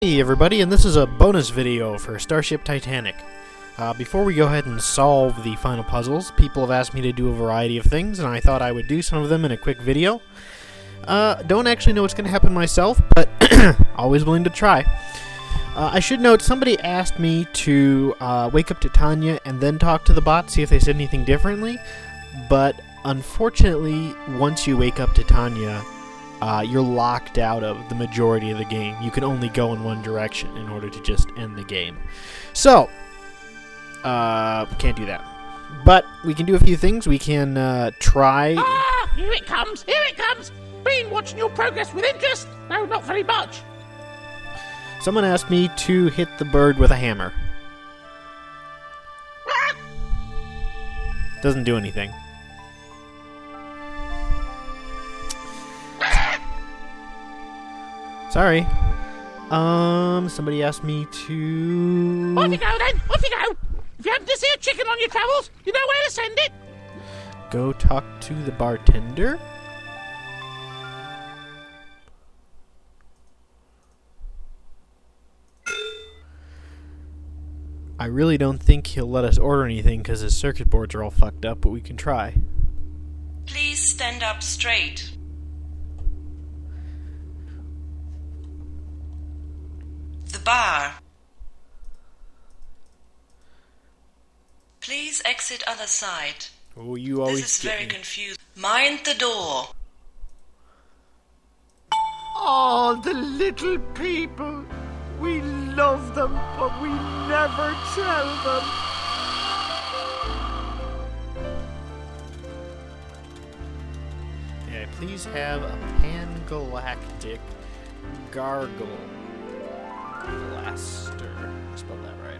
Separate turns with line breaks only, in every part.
Hey everybody, and this is a bonus video for Starship Titanic. Before we go ahead and solve the final puzzles, people have asked me to do a variety of things, and I thought I would do some of them in a quick video. Don't actually know what's going to happen myself, but always willing to try. I should note, somebody asked me to wake up Titania and then talk to the bot, see if they said anything differently, but unfortunately, once you wake up Titania, you're locked out of the majority of the game. You can only go in one direction in order to just end the game. So, can't do that. But we can do a few things. We can try...
Ah! Here it comes! Here it comes! Been watching your progress with interest? No, not very much.
Someone asked me to hit the bird with a hammer. Doesn't do anything. Sorry. Somebody asked me to...
Off you go then! Off you go! If you happen to see a chicken on your travels, you know where to send it!
Go talk to the bartender? I really don't think he'll let us order anything because his circuit boards are all fucked up, but we can try.
Please stand up straight. The bar. Please exit other side.
Oh, you always
This is
get
very
me.
confusing. Mind the door.
Oh, the little people. We love them, but we never tell them.
Yeah, please have a pan-galactic gargle blaster. Spell that right?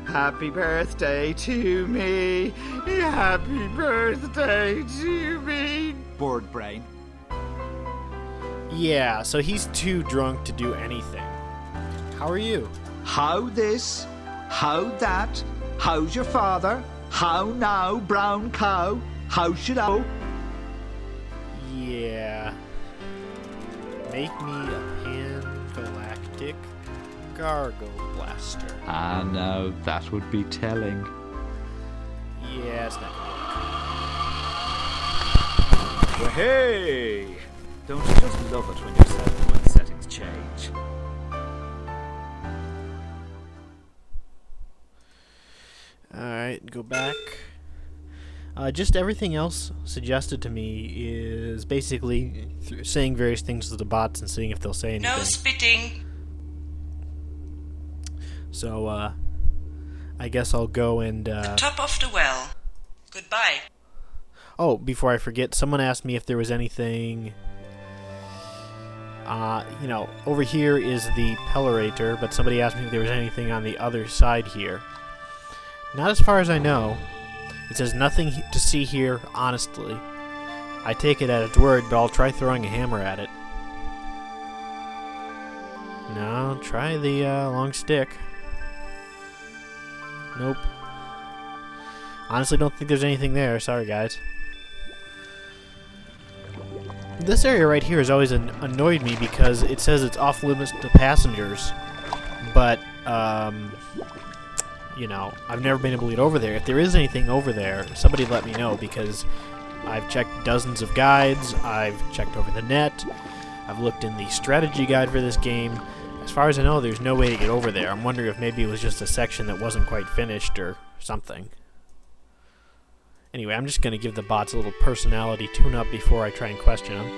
Happy birthday to me. Happy birthday to me. Bored brain.
Yeah, so he's too drunk to do anything. How are you?
How this? How that? How's your father? How now, brown cow? How should I?
Yeah. Make me a pan-galactic gargle blaster.
Ah, no, that would be telling.
Yeah, it's not gonna
Well, hey! Don't you just love it when your settings change?
work. Alright, go back. Just everything else suggested to me is basically saying various things to the bots and seeing if they'll say anything.
No spitting.
So, I guess I'll go and,
Top of the well. Goodbye.
Oh, before I forget, someone asked me if there was anything... you know, over here is the Pellerator, but somebody asked me if there was anything on the other side here. Not as far as I know. It says nothing to see here, honestly. I take it at its word, but I'll try throwing a hammer at it. No, try the long stick. Nope. Honestly, don't think there's anything there. Sorry, guys. This area right here has always annoyed me because it says it's off limits to passengers, but you know, I've never been able to get over there. If there is anything over there, somebody let me know, because I've checked dozens of guides, I've checked over the net, I've looked in the strategy guide for this game. As far as I know, there's no way to get over there. I'm wondering if maybe it was just a section that wasn't quite finished or something. Anyway, I'm just going to give the bots a little personality tune-up before I try and question them.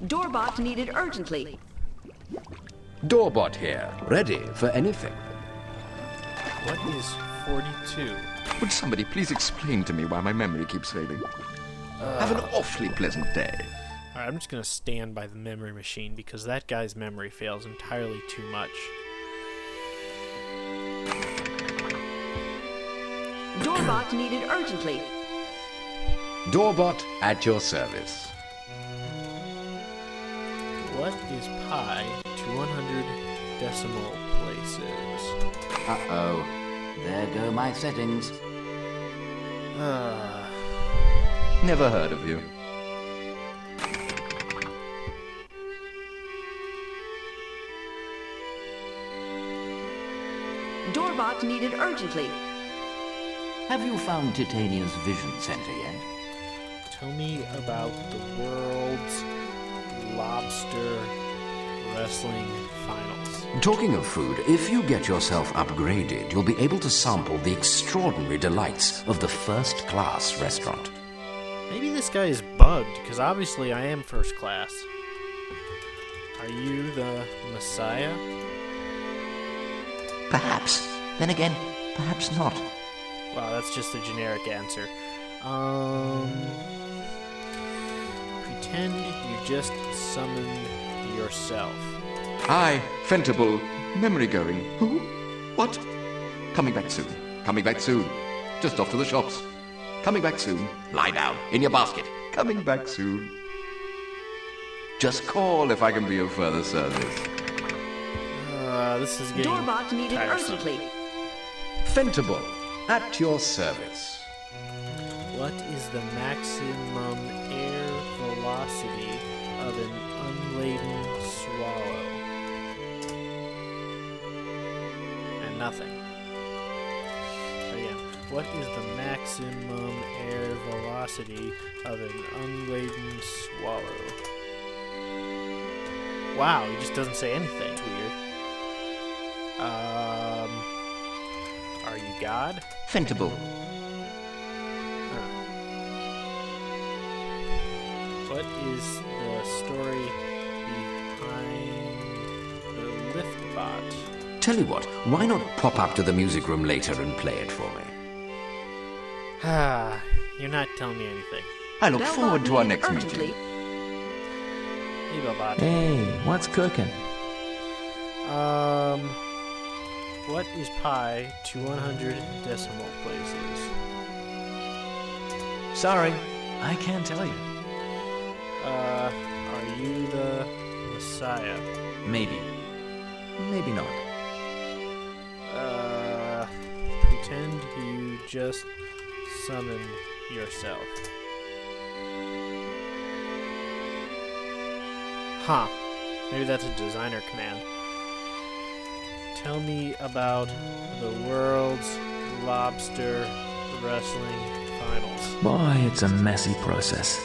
Doorbot needed urgently. Doorbot here, ready for anything.
What is 42?
Would somebody please explain to me why my memory keeps failing? Have an awfully pleasant day.
Alright, I'm just gonna stand by the memory machine because that guy's memory fails entirely too much.
Doorbot needed urgently.
Doorbot at your service.
What is pi to 100 decimal places?
Uh-oh. There go my settings.
Never heard of you.
Doorbot needed urgently.
Have you found Titania's vision center yet?
Tell me about the world's lobster wrestling finals.
Talking of food, if you get yourself upgraded, you'll be able to sample the extraordinary delights of the first-class restaurant.
Maybe this guy is bugged, because obviously I am first class. Are you the Messiah?
Perhaps. Then again, perhaps not.
Wow, that's just a generic answer. Pretend you just summoned yourself.
Aye, Fentable. Memory going. Who? What? Coming back soon. Coming back soon. Just off to the shops. Coming back soon. Lie down. In your basket. Coming back soon. Just call if I can be of further service.
This is getting
Doorbot needed
tiresome.
urgently.
Fentable, at your service.
What is the maximum air velocity of an unladen swallow? And nothing. Again, what is the maximum air velocity of an unladen swallow? Wow, he just doesn't say anything. It's weird. Are you God?
Fentable.
What is the story behind the lift bot?
Tell you what, why not pop up to the music room later and play it for me?
You're not telling me anything.
I look
Bellbot
forward to our
needed
next
urgently.
meeting.
Hey, Bellbot.
Hey, what's cooking?
What is pi to 100 decimal places?
Sorry, I can't tell you.
Are you the Messiah?
Maybe. Maybe not.
Pretend you just summoned yourself. Huh. Maybe that's a designer command. Tell me about the world's lobster wrestling finals.
Boy, it's a messy process.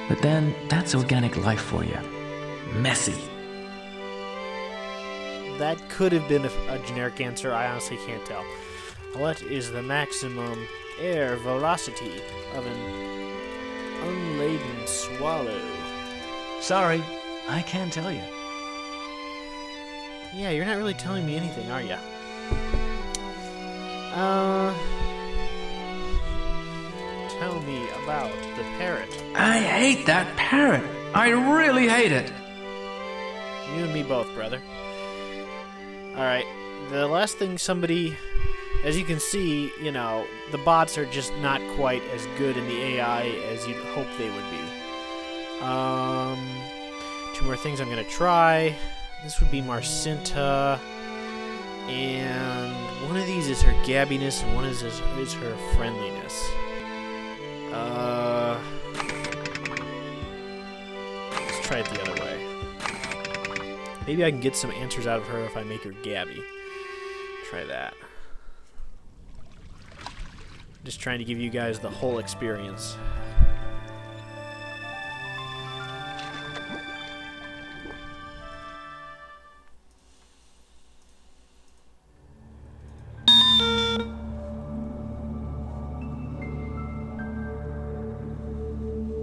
But then, that's organic life for you. Messy.
That could have been a generic answer. I honestly can't tell. What is the maximum air velocity of an unladen swallow?
Sorry, I can't tell you.
Yeah, you're not really telling me anything, are ya? Tell me about the parrot.
I hate that parrot. I really hate it.
You and me both, brother. Alright, the last thing somebody... As you can see, you know, the bots are just not quite as good in the AI as you'd hope they would be. Two more things I'm going to try. This would be Marcinta. And one of these is her gabbiness, and one is her friendliness. Let's try it the other way. Maybe I can get some answers out of her if I make her gabby. Try that. Just trying to give you guys the whole experience.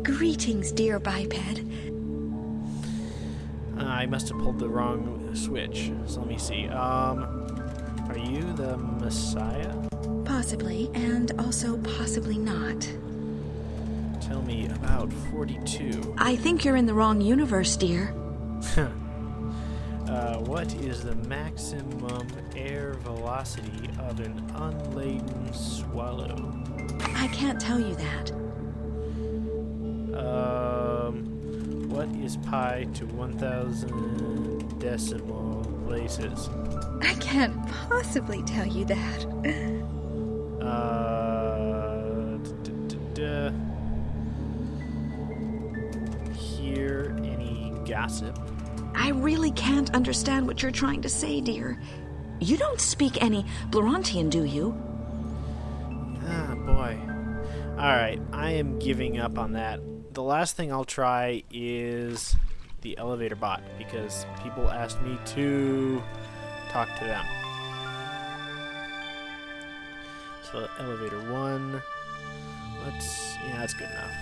Greetings, dear biped.
I I must have pulled the wrong switch. So let me see. Are you the Messiah?
Possibly, and also possibly not.
Tell me about 42.
I think you're in the wrong universe, dear.
What is the maximum air velocity of an unladen swallow?
I can't tell you that.
What is pi to 1,000 decimal places?
I can't possibly tell you that.
Hear any gossip?
I really can't understand what you're trying to say, dear. You don't speak any Blorantian, do you?
Ah, boy. Alright, I am giving up on that. The last thing I'll try is the elevator bot, because people asked me to talk to them. So, elevator 1. Yeah, that's good enough.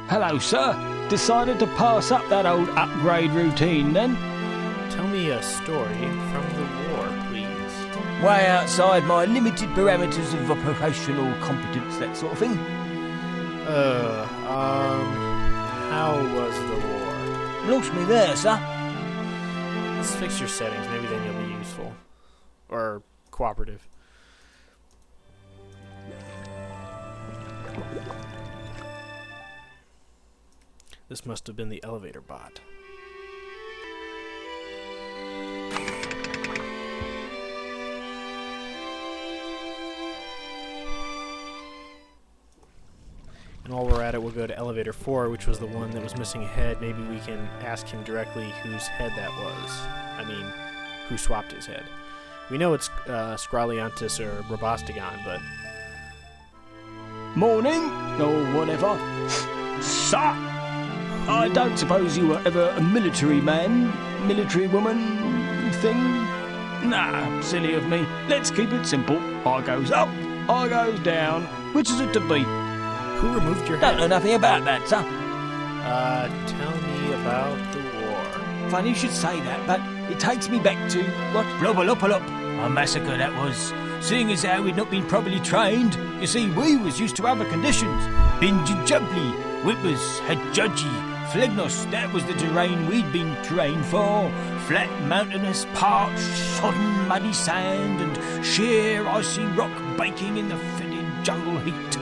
Hello, sir. Decided to pass up that old upgrade routine, then?
Tell me a story from the war, please.
Way outside my limited parameters of operational competence, that sort of thing.
How was the war?
Lost me there, sir.
Let's fix your settings. Maybe then you'll be useful. Or cooperative. This must have been the elevator bot. And while we're at it, we'll go to elevator 4, which was the one that was missing a head. Maybe we can ask him directly whose head that was. I mean, who swapped his head. We know it's Scrolliantis or Robostigon, but...
Morning, or whatever. Sir, I don't suppose you were ever a military man, military woman thing? Nah, silly of me. Let's keep it simple. I goes up, I goes down. Which is it to be?
Who removed your head?
Don't know nothing about that, sir.
Tell me about the war.
Funny you should say that, but it takes me back to, what? Blubberlopalop. A massacre that was. Seeing as how we'd not been properly trained. You see, we was used to other conditions. Binjujubli, Whippers, Hajjaji, Phlegnos, that was the terrain we'd been trained for. Flat, mountainous, parched, sodden, muddy sand, and sheer, icy rock baking in the fetid jungle heat.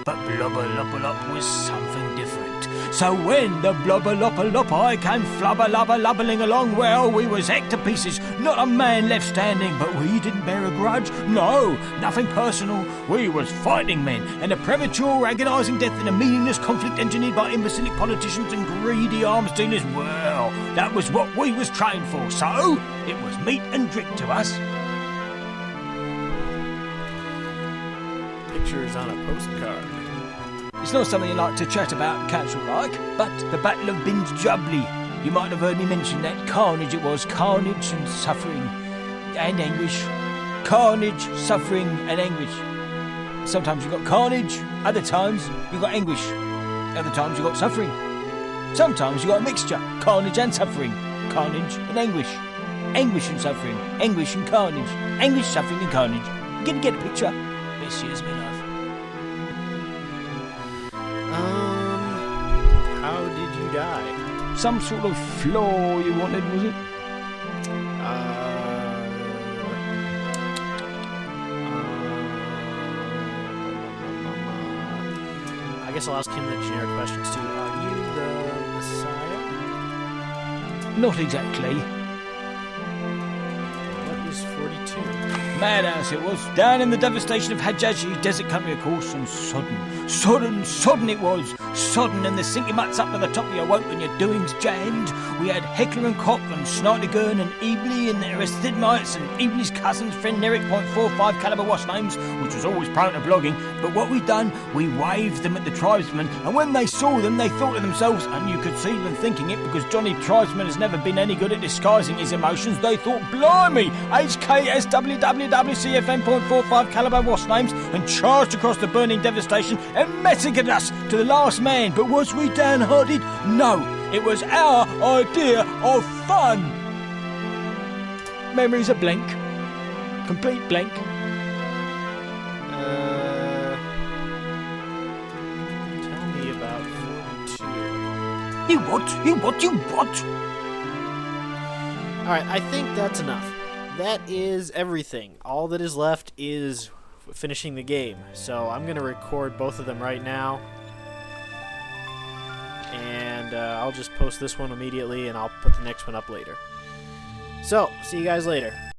But Blubberlopalop was something different. So when the Blubberlopalopi came flubber-lubber-lubbering along, well, we was hacked to pieces. Not a man left standing, but we didn't bear a grudge. No, nothing personal. We was fighting men, and a premature, agonising death in a meaningless conflict engineered by imbecilic politicians and greedy arms dealers, well, that was what we was trained for. So, it was meat and drink to us.
Pictures on a postcard.
It's not something you like to chat about casual-like, but the Battle of Binjubli. You might have heard me mention that. Carnage it was. Carnage and suffering and anguish. Carnage, suffering and anguish. Sometimes you got carnage, other times you got anguish. Other times you got suffering. Sometimes you got a mixture. Carnage and suffering. Carnage and anguish. Anguish and suffering. Anguish and carnage. Anguish, suffering and carnage. You get a picture? This year's me life.
How did you die?
Some sort of flaw you wanted, was it?
I guess I'll ask him the generic questions too. Are you the Messiah?
Not exactly.
What is 42?
Madhouse it was. Down in the devastation of Hajjaji, desert country of course, and sodden it was. Sodden, and the sinking mutts up to the top of your woke when your doings jammed. We had Heckler and Koch and Snartigern and Ebly and Aristidmites and Ebly's cousin's friend Eric .45 caliber wash names, which was always prone to blogging. But what we done, we waved them at the tribesmen, and when they saw them, they thought to themselves, and you could see them thinking it because Johnny Tribesman has never been any good at disguising his emotions, they thought, blimey, HKSWWWCFM .45 caliber wash names, and charged across the burning devastation and massacred us to the last man. But was we downhearted? No. It was our idea of fun. Memories are blank. Complete blank.
Tell me about 42.
You what? You what? You what?
Alright, I think that's enough. That is everything. All that is left is finishing the game. So I'm going to record both of them right now. And I'll just post this one immediately, and I'll put the next one up later. So, see you guys later.